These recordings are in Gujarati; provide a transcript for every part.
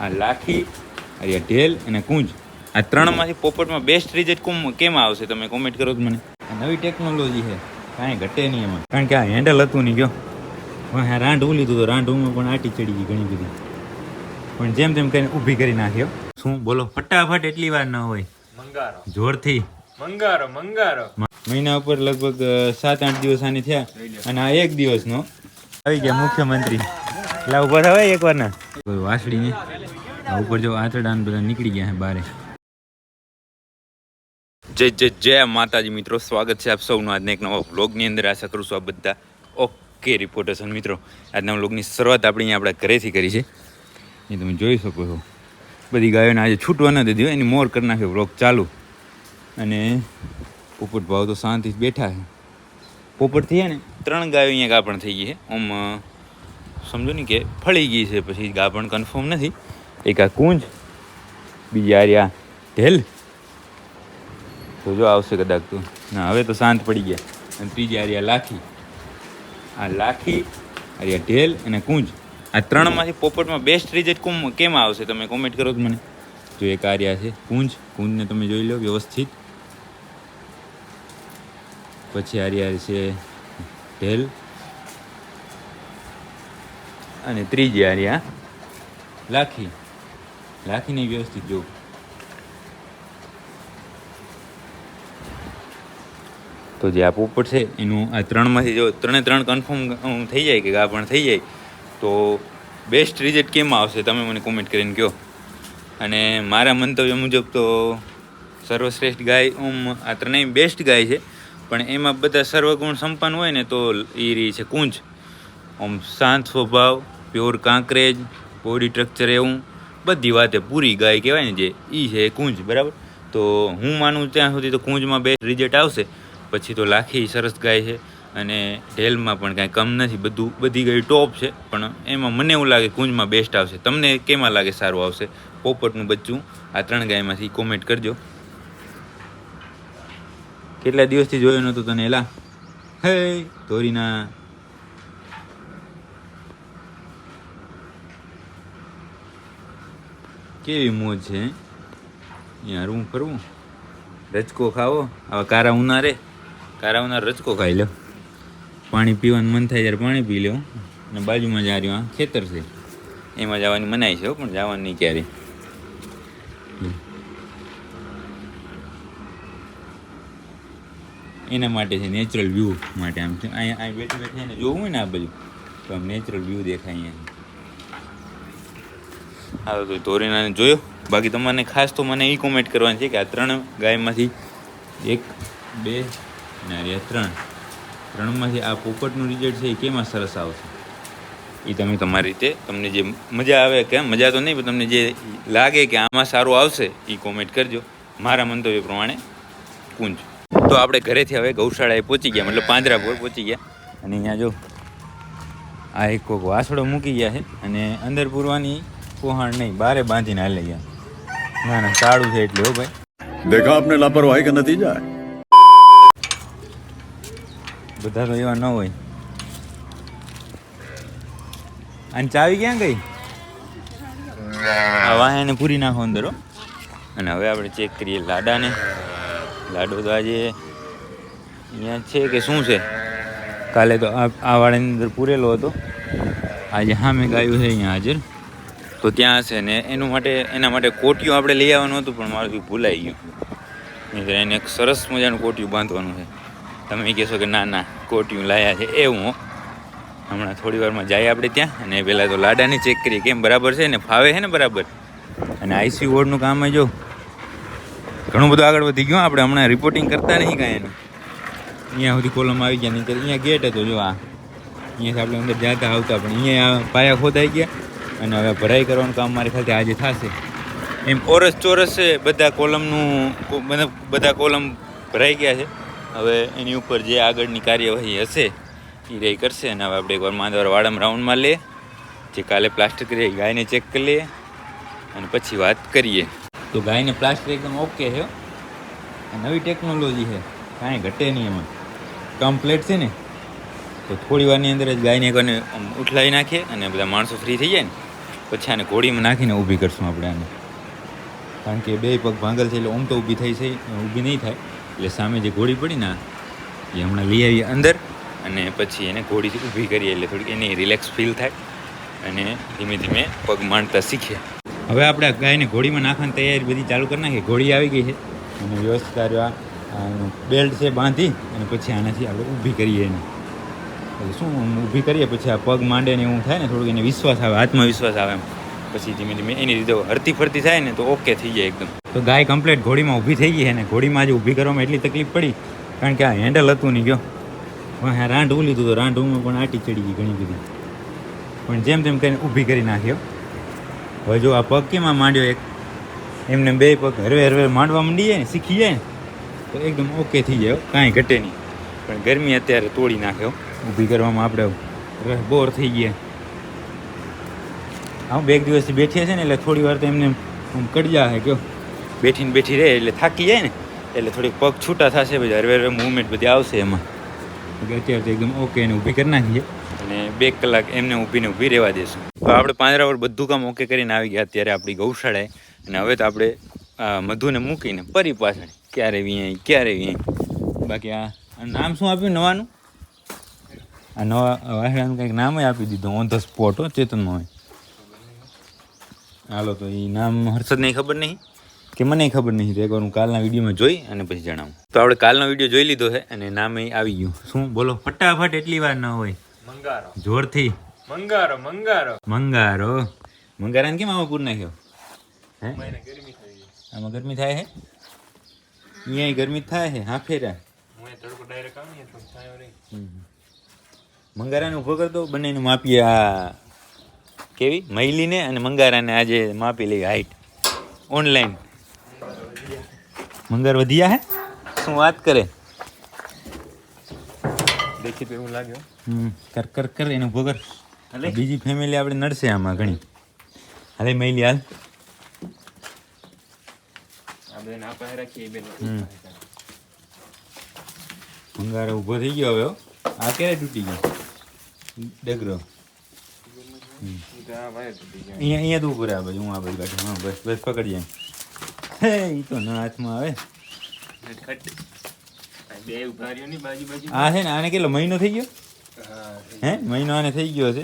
આ લાખી, આ ઢેલ અને કુંજ, આ ત્રણમાંથી પોપટમાં બેસ્ટ રિઝલ્ટ કેમ આવશે તમે કોમેન્ટ કરો તો મને. આ નવી ટેકનોલોજી છે, કાંઈ ઘટે નહીં એમાં, કારણ કે આ હેન્ડલ હતું નહીં ગયો. હા, રાંઢું લીધું તો રાંઢુમાં પણ આટી ચડી ગઈ ઘણી બધી, પણ જેમ તેમ કરીને ઊભી કરી નાખ્યો. શું બોલો, ફટાફટ એટલી વાર ન હોય, મંગારો જોરથી મંગારો મંગારો. મહિના ઉપર લગભગ 7-8 દિવસ આની થયા, અને આ 1 દિવસનો આવી ગયા મુખ્યમંત્રી. એટલે ઉપર હવે એકવાર ના વાસળીને ઉપર જો આંતરડા બધા નીકળી ગયા છે બારે. જય જય જય માતાજી મિત્રો, સ્વાગત છે આપ સૌનું આજના એક નવા વ્લોગની અંદર. આશા કરું છું આ બધા ઓકે રિપોર્ટર્સ. મિત્રો, આજના વ્લોગની શરૂઆત આપણે ઘરેથી કરી છે. એ તમે જોઈ શકો છો, બધી ગાયોને આજે છૂટવા ન દીધી, એની મોર કરી નાખ્યો વ્લોગ ચાલુ. અને પોપટ ભાવ તો શાંતિથી બેઠા છે. પોપટથી ને 3 ગાયો અહીંયા ગાભણ થઈ ગઈ છે. આમ સમજો ને કે ફળી ગઈ છે, પછી ગાભણ કન્ફર્મ નથી. એક આ કુંજ, બીજી આર્યા ઢેલ, તો જો આવશે કદાચ તો ના, હવે તો શાંત પડી ગયા. અને ત્રીજી આર્યા લાખી. આ લાખી, આર્યા ઢેલ અને કુંજ, આ ત્રણમાંથી પોપટમાં બેસ્ટ રિઝલ્ટ કેમ આવશે તમે કોમેન્ટ કરો તો મને. જો એક આર્યા છે કુંજને તમે જોઈ લો વ્યવસ્થિત. પછી આર્યા છે ઢેલ, અને ત્રીજી આર્યા લાખીને વ્યવસ્થિત જો. તો જે આ પોપટ છે એનું આ ત્રણમાંથી જો 3 કન્ફર્મ થઈ જાય કે ગાભણ થઈ જાય, તો બેસ્ટ રિઝલ્ટ કેમ આવશે તમે મને કોમેન્ટ કરીને કહો. અને મારા મંતવ્ય મુજબ તો સર્વશ્રેષ્ઠ ગાય આ ત્રણેય બેસ્ટ ગાય છે, પણ એમાં બધા સર્વગુણ સંપન્ન હોય ને તો એ રહી છે કુંજ. શાંત સ્વભાવ, પ્યોર કાંકરેજ, બોડી સ્ટ્રક્ચર એવું બધી વાતે પૂરી ગાય કહેવાય ને જે, એ છે કુંજ. બરાબર, તો હું માનું ત્યાં સુધી તો કુંજમાં બેસ્ટ રિઝલ્ટ આવશે. પછી તો લાખી સરસ ગાય છે, અને ઢેલમાં પણ કાંઈ કમ નથી, બધી ગાય ટોપ છે. પણ એમાં મને એવું લાગે કુંજમાં બેસ્ટ આવશે. તમને કેમાં લાગે સારું આવશે પોપટનું બચ્ચું આ 3 ગાયમાંથી કોમેન્ટ કરજો. કેટલા દિવસથી જોયો નહોતું તને એલા, હે ધોરીના. કેવી મોજ છે અહીંયા હરવું ફરવું, રચકો ખાવો. આવા કારા ઉનાળે રચકો ખાઈ લો. પાણી પીવાનું મન થાય ત્યારે પાણી પી લો. અને બાજુમાં જ આ ખેતર છે, એમાં જવાની મનાય છે, પણ જવાનું નહીં ક્યારે. એના માટે છે નેચરલ વ્યૂ માટે. આમ છે અહીંયા બેઠી એને જોવું હોય ને આ બાજુ, તો આમ નેચરલ વ્યૂ દેખાય અહીંયા. હા, તો ધોરીનાને જોયો. બાકી તમારે ખાસ તો મને એ કોમેન્ટ કરવાની છે કે આ 3 ગાયમાંથી 1, 2 અને 3માંથી આ પોપટનું રિઝલ્ટ છે એ કેમાં સરસ આવશે, એ તમે તમારી રીતે તમને જે મજા આવે, કે મજા તો નહીં પણ તમને જે લાગે કે આમાં સારું આવશે એ કોમેન્ટ કરજો. મારા મંતવ્ય પ્રમાણે કુંજ. તો આપણે ઘરેથી હવે ગૌશાળાએ પહોંચી ગયા, મતલબ પાંજરાપોર પહોંચી ગયા. અને અહીંયા જો આ એક કોક વાસળો મૂકી ગયા છે, અને અંદર પૂરવાની કોહાણ નહીં, બારે બાંધીને હાલે ગયા. ના સારું છે એટલે હો ભાઈ. દેખા આપને લાપરવાહી કા નતીજા. બધા તો એવા ન હોય. અને ચાવી ક્યાં ગઈ? આ વાહને પૂરી નાખો અંદર. અને હવે આપણે ચેક કરીએ લાડાને. લાડો તો આજે અહીંયા છે કે શું છે? કાલે તો આ વાળાની અંદર પૂરેલો હતો, આજે સામે ગાયું છે અહીંયા હાજર, તો ત્યાં હશે. ને એના માટે કોટિયું આપણે લઈ આવવાનું હતું, પણ મારું ભૂલાઈ ગયું. એને એક સરસ મજાનું કોટિયું બાંધવાનું છે. તમે કહેશો કે ના કોટિયું લાયા છે એવું. હમણાં થોડી વારમાં જાય આપણે ત્યાં, અને પહેલાં તો લાડાને ચેક કરીએ કેમ બરાબર છે ને, ફાવે છે ને બરાબર. અને આઈસીયુ વોર્ડનું કામ જો ઘણું બધું આગળ વધી ગયું. આપણે હમણાં રિપોર્ટિંગ કરતા નહીં કાંઈ એનું. અહીંયા સુધી કોલમ આવી ગયા, નહીં તો અહીંયા ગેટ હતો જો આ, અહીંયાથી આપણે અંદર જતા આવતા, પણ અહીંયા પાયા ખોદાઈ ગયા. અને હવે ભરાઈ કરવાનું કામ મારી ખ્યાલથી આજે થશે. એમ ચોરસ છે બધા કોલમનું, બધા કોલમ ભરાઈ ગયા છે. હવે એની ઉપર જે આગળની કાર્યવાહી હશે એ રહી કરશે. અને હવે આપણે એકવાર માંદવાર વાડામાં રાઉન્ડમાં લઈએ, જે કાલે પ્લાસ્ટર કરીએ, ગાયને ચેક કરી લઈએ, અને પછી વાત કરીએ. તો ગાયને પ્લાસ્ટર એકદમ ઓકે છે. નવી ટેકનોલોજી છે, કાંઈ ઘટે નહીં એમાં. કમ્પ્લેટ છે ને, તો થોડી વારની અંદર જ ગાયને એકને ઉઠલાવી નાખીએ, અને બધા માણસો ફ્રી થઈ જાય ને પછી આને ઘોડીમાં નાખીને ઊભી કરશું આપણે આને, કારણ કે બે પગ ભાંગલ છે એટલે ઓમ તો ઊભી થઈ છે, ઊભી નહીં થાય. એટલે સામે જે ઘોડી પડી ને એ હમણાં લઈ આવીએ અંદર, અને પછી એને ઘોડીથી ઊભી કરીએ એટલે થોડીક એની રિલેક્સ ફીલ થાય અને ધીમે ધીમે પગ માંડતા શીખે. હવે આપણે આ ગાયને ઘોડીમાં નાખવાની તૈયારી બધી ચાલુ કરી નાખીએ. ઘોડી આવી ગઈ છે અને વ્યવસ્થિત બેલ્ટ છે બાંધી અને પછી આનાથી આપણે ઊભી કરીએ એને. એટલે શું ઊભી કરીએ પછી આ પગ માંડે ને એવું થાય ને થોડુંક એને વિશ્વાસ આવે, આત્મવિશ્વાસ આવે એમ. પછી ધીમે ધીમે એની રીતે હરતી ફરતી થાય ને તો ઓકે થઈ જાય એકદમ. તો ગાય કમ્પ્લીટ ઘોડીમાં ઊભી થઈ ગઈ છે ને ઘોડીમાં આજે ઊભી કરવામાં એટલી તકલીફ પડી કારણ કે આ હેન્ડલ હતું નહીં ગયો. હા રાંઢવું લીધું તો રાંઢવું પણ આટી ચડી ગઈ ઘણી બધી, પણ જેમ તેમ કરીને ઊભી કરી નાખ્યો. હવે જો આ પગ કેમાં માંડ્યો એક એમને બે પગ હરવે હરવે માંડવા માંડી જાય ને શીખી જાય ને તો એકદમ ઓકે થઈ જાય, કાંઈ ઘટે નહીં. પણ ગરમી અત્યારે તોડી નાખ્યો, ઊભી કરવામાં આપણે બોર થઈ ગયા. હા બે દિવસથી બેઠી છે ને એટલે થોડી વાર તો એમને કડિયા છે કયો બેઠીને બેઠી રહે એટલે થાકી જાય ને એટલે થોડીક પગ છૂટા થશે, પછી હરવે હરવે મૂવમેન્ટ બધી આવશે એમાં. અત્યારે તો એકદમ ઓકે એને ઊભી કરી નાખીએ અને 2 કલાક એમને ઊભી રહેવા દઈશું. તો આપણે પાંજરાવળ બધું કામ ઓકે કરીને આવી ગયા અત્યારે આપણી ગૌશાળાએ, અને હવે તો આપણે મધુને મૂકીને ફરી પાછળ ક્યારે વીઆઈ. બાકી આ નામ શું આપ્યું નવાનું? આ નવા વાહેડાનું કંઈક નામ આપી દીધું ઓન ધ સ્પોટ હો, ચેતનમાં હોય. હાલો તો એ નામ હર્ષદને ખબર નહીં કે મને ખબર નહીં, તો એકવાર હું કાલના વિડીયોમાં જોઈ અને પછી જણાવું. તો આપણે કાલનો વિડીયો જોઈ લીધો છે અને નામ એ આવી ગયું. શું બોલો ફટાફટ, એટલી વાર ન હોય. મંગારો જોરથી. મંગારાને કેમ આમાં પૂર નાખ્યો? હે આમાં ગરમી થાય છે? અહીંયા ગરમી થાય છે. હા ફેરા મંગારાને ઊભો કરી દો, બંનેને માપીએ. આ કેવી મહિલીને અને મંગારાને આજે માપી લઈ હાઈટ ઓનલાઈન. મંગાર વધ્યા હે? શું વાત કરે? દેખી તો એવું લાગ્યો. કર એને ઊભો કર. બીજી ફેમિલી આપણે નડશે આમાં ઘણી. હાલે મહિલી હાલ. મંગારો ઊભો થઈ ગયો હવે. આ ક્યારે તૂટી ગયો ડગરો? અહીંયા તો ઉપર આ બાજુ, હું આ બાજુ કાઢું. હા બસ પકડી જાય. હે એ તો ના હાથમાં આવે. આ છે ને આને કેટલો મહિનો થઈ ગયો? હે મહિનો આને થઈ ગયો છે.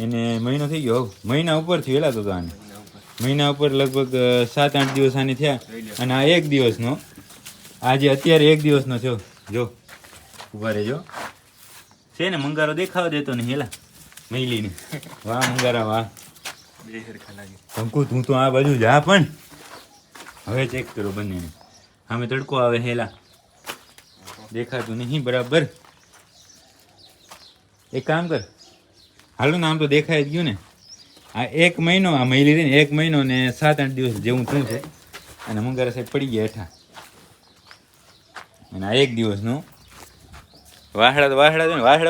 એને મહિનો થઈ ગયો, મહિના ઉપર થયું એલા તો આને. મહિના ઉપર લગભગ 7-8 દિવસ આને થયા. અને આ 1 દિવસનો આજે અત્યારે 1 દિવસનો થયો. જો ઉભા રહેજો છે ને મંગારો દેખાવા દેતો નહીં હેલા મહિલીને. વાહ મંગારા વાહ. કંકુ તું તો આ બાજુ જા. પણ હવે ચેક કરો બંનેને. સામે તડકો આવે હેલા દેખાતું નહીં બરાબર. એક કામ કર હાલો ને, આમ તો દેખાય જ ગયું ને. આ 1 મહિનો આ મહિલી રહી ને 1 મહિનો ને 7-8 દિવસ જેવું થયું છે. અને મંગારા સાહેબ પડી ગયા હેઠા. અને આ 1 દિવસનું વાહડા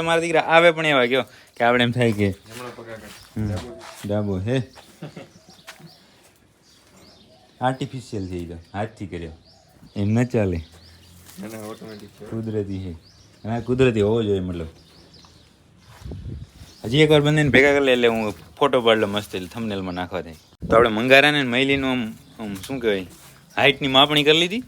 મારા દીકરા આવે પણ એવા ગયો કે આપણે એમ થાય કે ડાબો હે આર્ટિફિશિયલ છે. એ તો હાથથી કર્યો એમ ન ચાલે, કુદરતી છે. અને આ કુદરતી હોવો જોઈએ. મતલબ હજી એકવાર બંનેને ભેગા કરી લે એટલે હું ફોટો પાડી લો મસ્ત, થંબનેલમાં નાખવા થાય. તો આપણે મંગારાને મહિલીનું આમ શું કહેવાય હાઇટની માપણી કરી લીધી.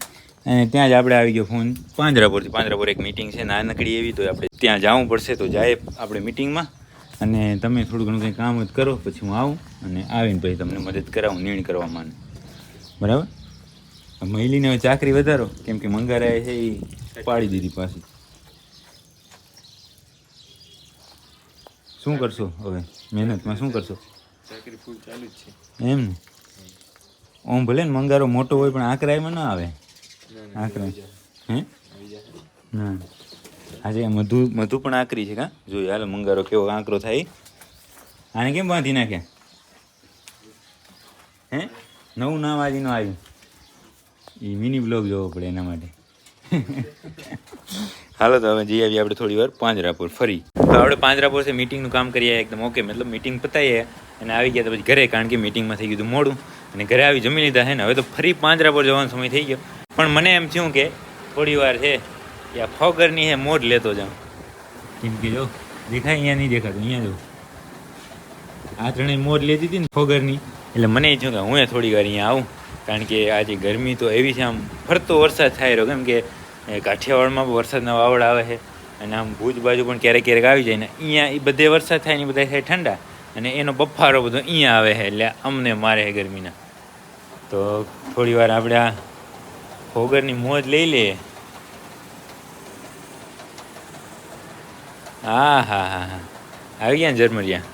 અને ત્યાં જ આપણે આવી ગયો ફોન પાંજરાપોરથી. પાંજરાપોર એક મીટિંગ છે નાનકડી એવી, તો આપણે ત્યાં જવું પડશે. તો જાય આપણે મીટિંગમાં, અને તમે થોડું ઘણું કંઈ કામ જ કરો, પછી હું આવું અને આવીને પછી તમને મદદ કરાવું નીણ કરવામાં. બરાબર. મહિલીને હવે ચાકરી વધારો, કેમ કે મંગારાએ છે એ પાડી દીધી પાછી. શું કરશો હવે મહેનતમાં? શું કરશો? ચાકરી ફૂલ ચાલુ જ છે એમ ને? ઓમ ભલે ને મંગારો મોટો હોય પણ આંકરાઈમાં ના આવે. આંકરા હે ના આજે મધુ પણ આકરી છે. કાં જોયું હાલ મંગારો કેવો આંકરો થાય. આને કેમ બાંધી નાખ્યા? હે નવું નામ આજનું આવ્યું. એ મિની બ્લોગ જોવો પડે એના માટે. હાલો તો હવે જઈ આવીએ આપણે થોડી વાર પાંજરાપોર ફરી. તો આપણે પાંજરાપોર મીટિંગનું કામ કરીએ એકદમ ઓકે, મતલબ મીટિંગ પતાવીએ અને આવી ગયા તો પછી ઘરે, કારણ કે મીટિંગમાં થઈ ગયું મોડું. અને ઘરે આવી જમી લીધા છે ને હવે તો ફરી પાંજરાપોર જવાનો સમય થઈ ગયો. પણ મને એમ થયું કે થોડી વાર છે આ ફોગરની છે મોજ લેતો જાઉં. કેમ કે જો દેખાય અહીંયા નહીં દેખાતું, અહીંયા જો આ ત્રણેય મોજ લેતી હતી ને ફોગરની, એટલે મને થયું કે હું થોડી વાર અહીંયા આવું, કારણ કે આજે ગરમી તો એવી છે, આમ ફરતો વરસાદ થાય રહ્યો, કેમ કે કાઠિયાવાડમાં પણ વરસાદના વાવડ આવે છે, અને આમ ભુજ બાજુ પણ ક્યારેક ક્યારેક આવી જાય ને અહીંયા એ બધે વરસાદ થાય ને બધા થાય ઠંડા, અને એનો બફારો બધો અહીંયા આવે છે, એટલે અમને મારે છે ગરમીના. તો થોડી વાર આપણે આ ફોગરની મોજ લઈ લઈએ. હા હા હા હા આવી ગયા ને ઝરમરિયા.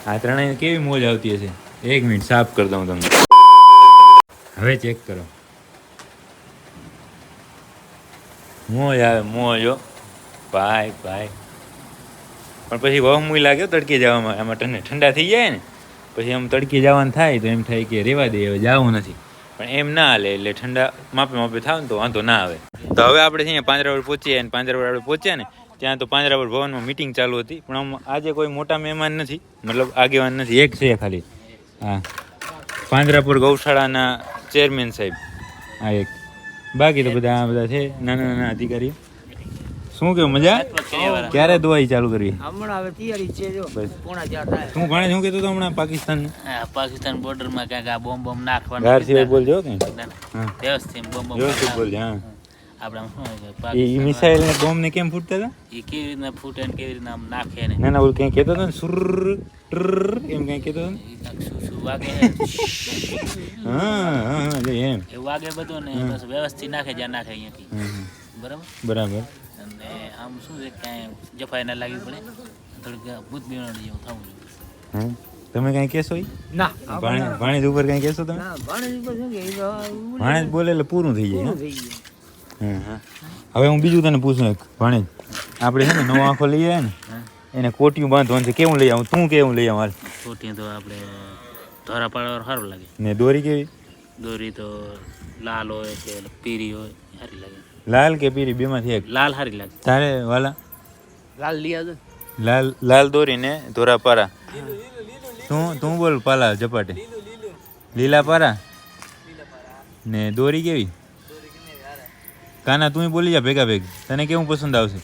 આ ત્રણેય કેવી મોજ આવતી હશે. એક મિનિટ સાફ કરી દઉં તમને. હવે ચેક કરો, મોજ આવે મોજ. ભાઈ ભાઈ પણ પછી વહમુય લાગ્યો તડકે જવામાં, એમાં ઠંડા થઈ જાય ને પછી આમ તડકે જવાનું થાય તો એમ થાય કે રેવા દે, હવે જવું નથી, પણ એમ ના હાલે, એટલે ઠંડા માપે માપે થાવ ને તો વાંધો ના આવે. તો હવે આપણે અહીંયા પાંજરાવડ પહોંચીએ, અને પાંજરાવડ આપણે પહોંચ્યા ને ત્યાં તો પાંજરાવડ ભવનમાં મિટિંગ ચાલુ હતી, પણ આમ આજે કોઈ મોટા મહેમાન નથી, મતલબ આગેવાન નથી, એક છે ખાલી. હા, પાંજરાપુર ગૌશાળાના ચેરમેન સાહેબ આ એક, બાકી તો બધા આ બધા છે નાના નાના અધિકારીઓ. શું કેવું, મજા? ક્યારે દવાઈ ચાલુ કરવી? હમણાં હવે તૈયારી છે જો પોણા 4 થાય. શું ભાણે શું કહેતો હતો હમણાં પાકિસ્તાન બોર્ડર માં ક્યાંક આ બોમ્બ નાખવાનું ગાર સિવાય બોલજો કે વ્યવસ્થિત બોમ્બ વ્યવસ્થિત બોલજો. હા, આપણે શું એ મિસાઇલ ને બોમ્બ ને કેમ ફૂટતા હતા? એ કેવી રીતના ફૂટે ને કેવી રીતના આમ નાખે ને ના ના, ઓલું કઈ કહેતો હતો ને, સુર ટ્ર એમ કઈ કહેતો હતો ને. શું વાગે હા હા જો એમ એ વાગે બધું ને બસ વ્યવસ્થિત નાખે જ્યાં નાખે અહીંયાથી. બરાબર બરાબર. અને આમ શું છે કાંઈ જફાઈ ના લાગવી પડે, થોડીક ભૂત બીમારી જેવું થવું જોઈએ. હા, તમે કઈ કહેશો? ના ભાણેજ ઉપર કઈ કહેશો તમે? ભાણેજ બોલે એટલે પૂરું થઈ જાય. હા હા. હવે હું બીજું તને પૂછું એક, ભાણેજ આપણે છે ને નવો આંખો લઈ આવ્યા ને, એને કોટિયું બાંધવાનું છે, કેવું લઈ આવું? તું કેવું લઈ આવું? હાલ, કોટિયું તો આપણે ધોરા પાડવા સારું લાગે. ને દોરી કેવી? દોરી તો લાલ હોય કે પીરી હોય, સારી લાગે. લાલ કે પીરી, બેમાંથી એક? લાલ સારી લાગે. તારે વાલા? લાલ લઈ આવજો. લાલ દોરી ને ધોરા પારા. તું બોલ પાલા ઝપાટે. લીલા પારા ને દોરી કેવી? કાના તું બોલી જા ભેગા ભેગ, તને કેવું પસંદ આવશે?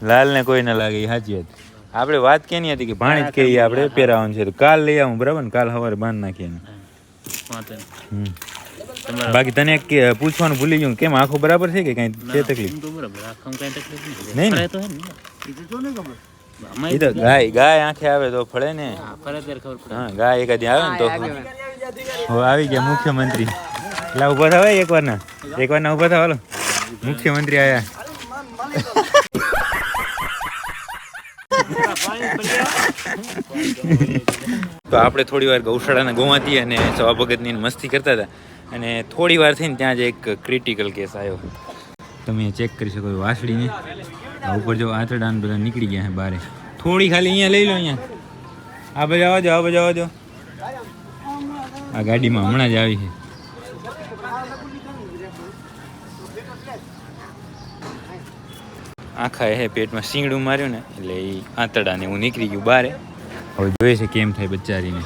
લાલ ને કોઈ ના લાગે, એ સાચી વાત. આપણે વાત કેની હતી કે ભાણેજ કે આપણે પહેરાવાનું છે, તો કાલ લઈ આવું, બરાબર ને? કાલ સવારે બાંધ નાખીએ. બાકી તને પૂછવાનું ભૂલી ગયું, કેમ આંખો બરાબર છે કે કઈ છે તકલીફ? નહીં ને, એ તો ગાય આંખે આવે તો ફળે ને. હા, ગાય એકાદી આવે ને તો. આવી ગયા મુખ્યમંત્રી. એટલે ઉભા થવા એકવાર ના ઉભા થવા. હાલો, મુખ્યમંત્રી આયા. તો આપણે થોડી વાર ગૌશાળાના ગોવાથી અને સવા ભગતની મસ્તી કરતા હતા, અને થોડી વાર થઈને ત્યાં જ એક ક્રિટિકલ કેસ આવ્યો. તમે ચેક કરી શકો છો વાસળીને. ઉપર જો આંતરડા બધા નીકળી ગયા છે બારે. થોડી ખાલી અહીંયા લઈ લો, અહીંયા આ બાજુ આવવા દો, આ બાજુ આવવા દો. આ ગાડીમાં હમણાં જ આવી છે. આખા એ પેટમાં શીંગડું માર્યું ને, એટલે એ આંતરડાને હું નીકળી ગયું બારે. હવે જોઈએ છે કેમ થાય બચારીને.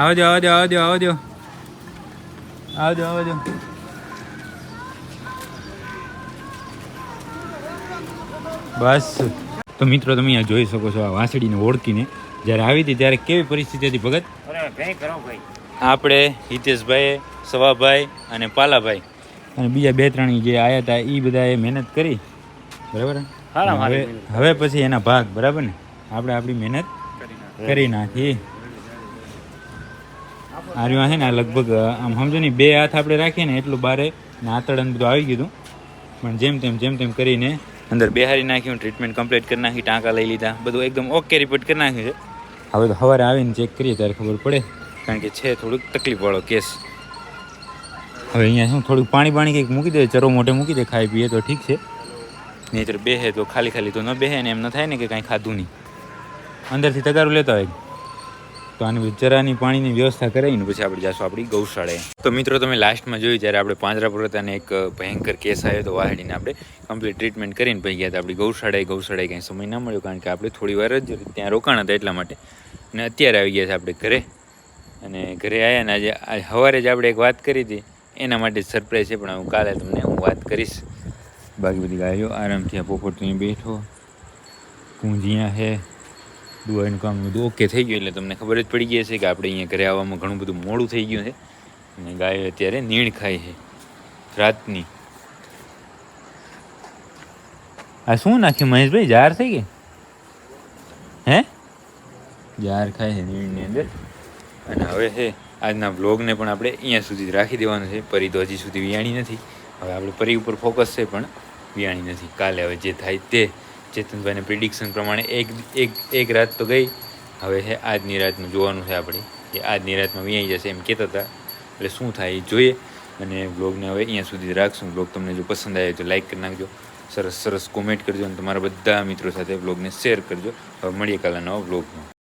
આવજો આવજો આવજો આવજો આવજો આવજો. બસ તો મિત્રો તમે અહીંયા જોઈ શકો છો આ વાંસળીને ઓળખીને જ્યારે આવી હતી ત્યારે કેવી પરિસ્થિતિ હતી ભગત? આપણે હિતેશભાઈ, સવાભાઈ અને પાલાભાઈ અને બીજા 2-3 જે આવ્યા હતા એ બધાએ મહેનત કરી, બરાબર. હવે પછી એના ભાગ, બરાબર ને? આપણે આપણી મહેનત કરી નાખી. આર્યું છે ને આ લગભગ આમ સમજો ને 2 હાથ આપણે રાખીએ ને એટલું બારે ને આંતરડાને બધું આવી ગયું હતું, પણ જેમ તેમ કરીને અંદર બેહારી નાખ્યું, ટ્રીટમેન્ટ કમ્પ્લીટ કરી નાખી, ટાંકા લઈ લીધા, બધું એકદમ ઓકે રિપોર્ટ કરી નાખ્યું છે. હવે તો સવારે આવીને ચેક કરીએ ત્યારે ખબર પડે, કારણ કે છે થોડુંક તકલીફવાળો કેસ. હવે અહીંયા શું થોડુંક પાણી કંઈક મૂકી દે, ચરો મોઢે મૂકી દે, ખાઈ પીએ તો ઠીક છે, નહીંતર બેહે તો ખાલી તો ન બેહે ને, એમ ન થાય ને કે કાંઈ ખાધું નહીં, અંદરથી તગારું લેતા હોય. તો આની ચરાની પાણીની વ્યવસ્થા કરાવીને પછી આપણે જઈશું આપણી ગૌશાળાએ. તો મિત્રો તમે લાસ્ટમાં જોયું જ્યારે આપણે પાંજરાપુર હતા અને એક ભયંકર કેસ આવ્યો તો વાહડીને આપણે કમ્પ્લીટ ટ્રીટમેન્ટ કરીને પછી ગયા હતા આપણી ગૌશાળાએ કંઈ સમય ના મળ્યો, કારણ કે આપણે થોડી વાર જ ત્યાં રોકાણ હતા એટલા માટે. અને અત્યારે આવી ગયા છે આપણે ઘરે, અને ઘરે આવ્યા ને આજે સવારે જ આપણે એક વાત કરી હતી, એના માટે સરપ્રાઈઝ છે, પણ હું કાલે તમને વાત કરીશ. બાકી બધી ગાયો આરામથી આ પોપટ ત્યાં બેઠો, કુંજિયા છે, દુવાઈનું કામ બધું ઓકે થઈ ગયું એટલે તમને ખબર જ પડી ગઈ હશે કે આપણે અહીંયા ઘરે આવવામાં ઘણું બધું મોડું થઈ ગયું છે અને ગાય અત્યારે નીણ ખાય છે રાતની. આ શું નાખ્યું મહેશભાઈ? જાર થઈ ગઈ? હે, જાર ખાય છે નીણની અંદર. અને હવે છે આજના બ્લોગને પણ આપણે અહીંયા સુધી જ રાખી દેવાનું છે. પરી તો હજી સુધી વિયાણી નથી. હવે આપણે પરી ઉપર ફોકસ છે પણ વિયાણી નથી. કાલે હવે જે થાય તે ચેતનભાઈને પ્રિડિક્શન પ્રમાણે એક રાત તો ગઈ. હવે છે આજની રાતનું જોવાનું છે આપણે કે આજની રાતમાં વિયાઈ જશે એમ કહેતા હતા. એટલે શું થાય એ જોઈએ. અને બ્લોગને હવે અહીંયા સુધી જ રાખશું. બ્લોગ તમને જો પસંદ આવે તો લાઈક કરી નાખજો, સરસ સરસ કોમેન્ટ કરજો અને તમારા બધા મિત્રો સાથે બ્લોગને શેર કરજો. હવે મળીએ કાલના નવા બ્લોગમાં.